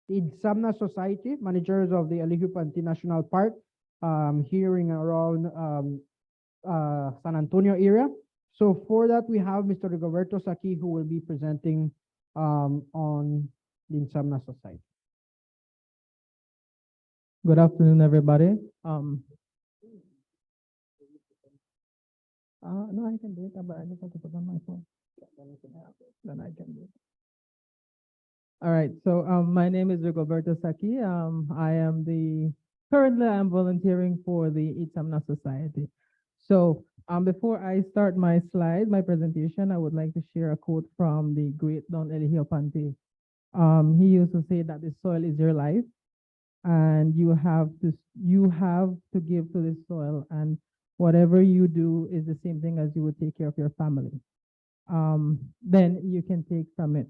the Itzamna Society, managers of the Elijio Panti National Park, here in around San Antonio area. So for that, we have Mr. Rigoberto Saki, who will be presenting on the Itzamna Society. Good afternoon, everybody. No, I can do it, but I just have to put on my phone. Then I can do it. All right, so my name is Rigoberto Saki. Currently I'm volunteering for the Itzamna Society. So before I start my presentation, I would like to share a quote from the great Don Elijio Panti. He used to say that the soil is your life, and you have to give to the soil, and whatever you do is the same thing as you would take care of your family. Then you can take from it.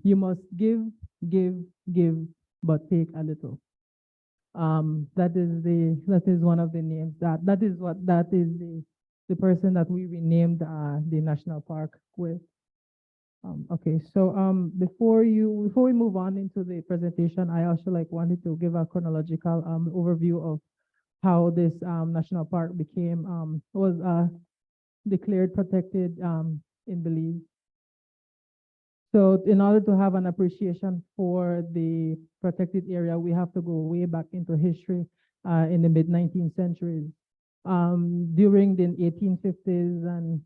You must give, but take a little. That is one of the names that is the person that we renamed the national park with. Okay, so before we move on into the presentation, I also wanted to give a chronological overview of how this national park was declared protected in Belize. So in order to have an appreciation for the protected area, we have to go way back into history in the mid-19th centuries. During the 1850s and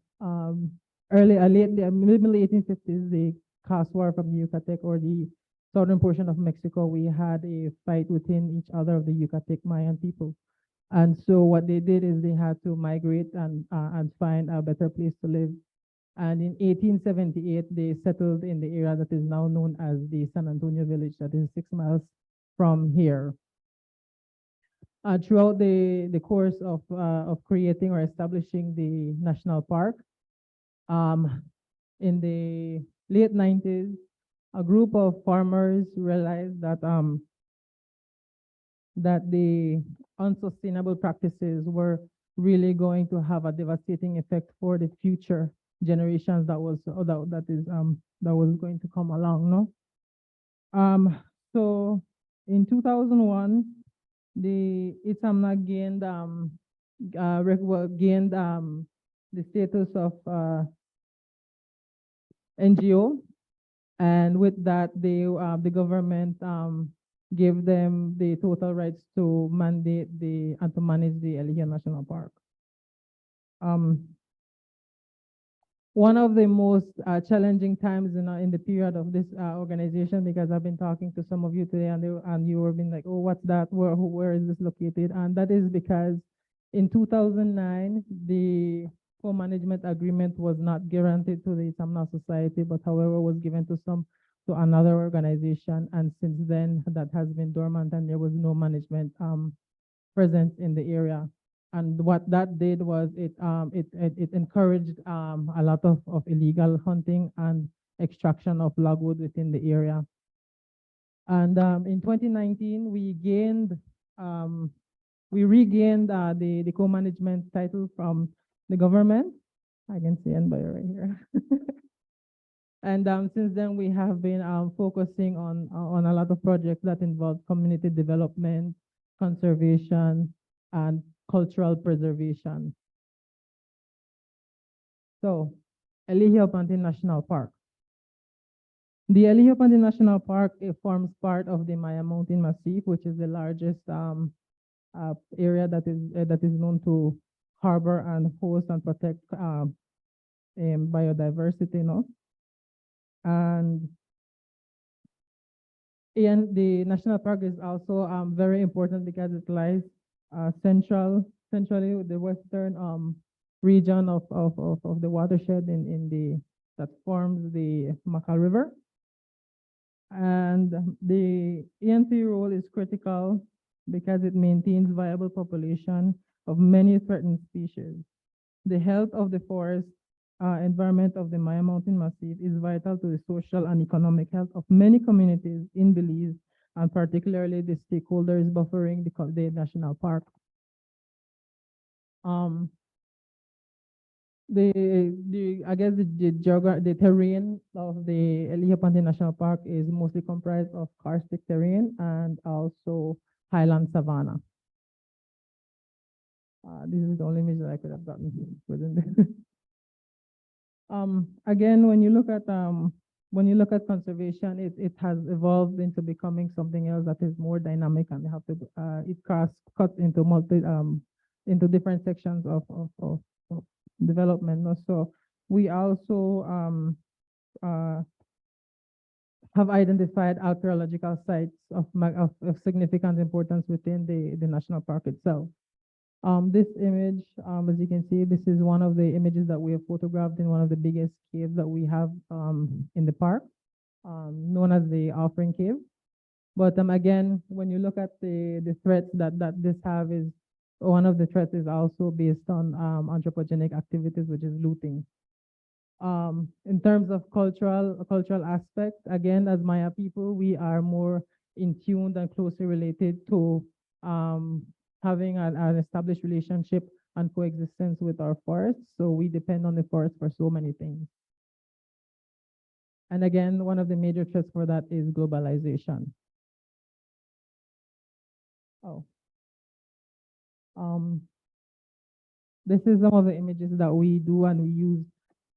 middle 1850s, the Caste War from Yucatec, or the southern portion of Mexico, we had a fight within each other of the Yucatec Mayan people. And so what they did is they had to migrate and find a better place to live. And in 1878, they settled in the area that is now known as the San Antonio village, that is 6 miles from here. Throughout the course of creating or establishing the national park, in the late 90s, a group of farmers realized that the unsustainable practices were really going to have a devastating effect for the future generations that was going to come along, no? So in 2001, the Itzamna gained the status of NGO, and with that, the government gave them the total rights to mandate and to manage the Elijio National Park. One of the most challenging times in the period of this organization, because I've been talking to some of you today, and you were being like, oh, what's that? Where is this located? And that is because in 2009, the co-management agreement was not guaranteed to the Itzamna Society, but however was given to another organization. And since then, that has been dormant, and there was no management present in the area. And what that did was it encouraged a lot of illegal hunting and extraction of logwood within the area. And in 2019, we regained the co-management title from the government. I can see Enviro right here. And since then, we have been focusing on a lot of projects that involve community development, conservation, and cultural preservation. So, Elijio Panti National Park. The Elijio Panti National Park, it forms part of the Maya Mountain Massif, which is the largest area that is known to harbor and host and protect biodiversity, no? And the national park is also very important because it lies centrally the western region of the watershed that forms the Macal River. And the ENC role is critical because it maintains viable population of many threatened species. The health of the forest environment of the Maya Mountain Massif is vital to the social and economic health of many communities in Belize, and particularly the stakeholders buffering the national park. I guess the terrain of the Elijio Panti National Park is mostly comprised of karstic terrain and also highland savanna. This is the only image that I could have gotten within this. Again, when you look at conservation, it has evolved into becoming something else that is more dynamic, and it cuts into different sections of development. No? So we also have identified archaeological sites of significant importance within the national park itself. This image, as you can see, this is one of the images that we have photographed in one of the biggest caves that we have in the park, known as the Offering Cave. But again, when you look at the threats that this have, is one of the threats is also based on anthropogenic activities, which is looting. In terms of cultural aspects, again, as Maya people, we are more in tune and closely related to having an established relationship and coexistence with our forests. So we depend on the forest for so many things. And again, one of the major threats for that is globalization. Oh. This is some of the images that we do and we use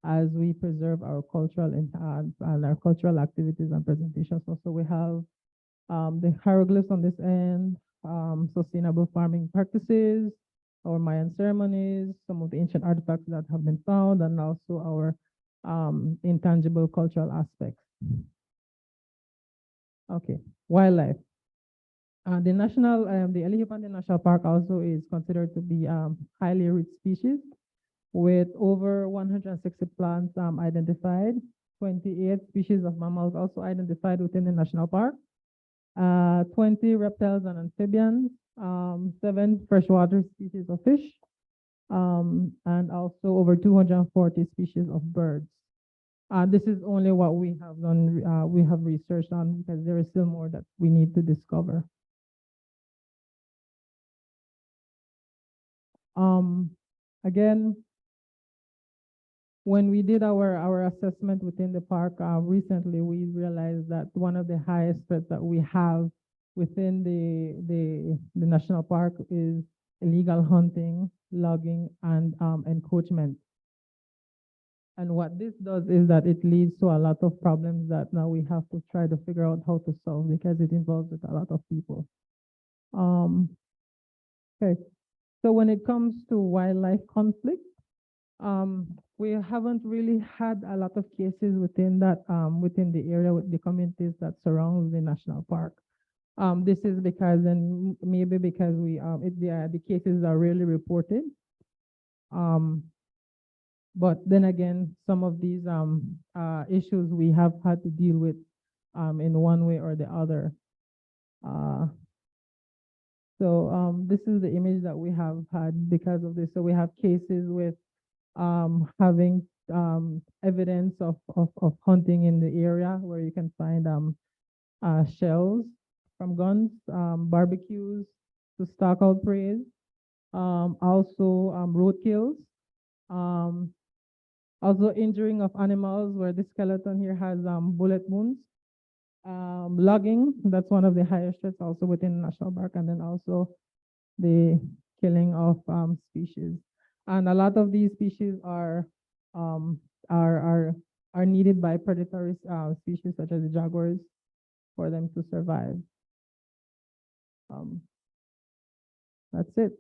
as we preserve our cultural and our cultural activities and presentations. Also, we have the hieroglyphs on this end, sustainable farming practices, our Mayan ceremonies, some of the ancient artifacts that have been found, and also our intangible cultural aspects. Okay, wildlife. The Elijio Panti National Park also is considered to be highly rich species, with over 160 plants identified, 28 species of mammals also identified within the national park, 20 reptiles and amphibians, 7 freshwater species of fish, and also over 240 species of birds. This is only what we have done, we have researched on, because there is still more that we need to discover. Again, when we did our assessment within the park recently, we realized that one of the highest threats that we have within the national park is illegal hunting, logging, and encroachment. And what this does is that it leads to a lot of problems that now we have to try to figure out how to solve, because it involves with a lot of people. Okay, so when it comes to wildlife conflict, we haven't really had a lot of cases within that within the area with the communities that surround the national park. This is because, and maybe because the cases are rarely reported. But then again, some of these issues we have had to deal with in one way or the other. So this is the image that we have had because of this. So we have cases with having evidence of hunting in the area, where you can find shells from guns, barbecues to stalk out prey, also roadkills, also injuring of animals, where this skeleton here has bullet wounds, logging, that's one of the highest threats also within the national park, and then also the killing of species. And a lot of these species are needed by predatory species such as the jaguars for them to survive. That's it.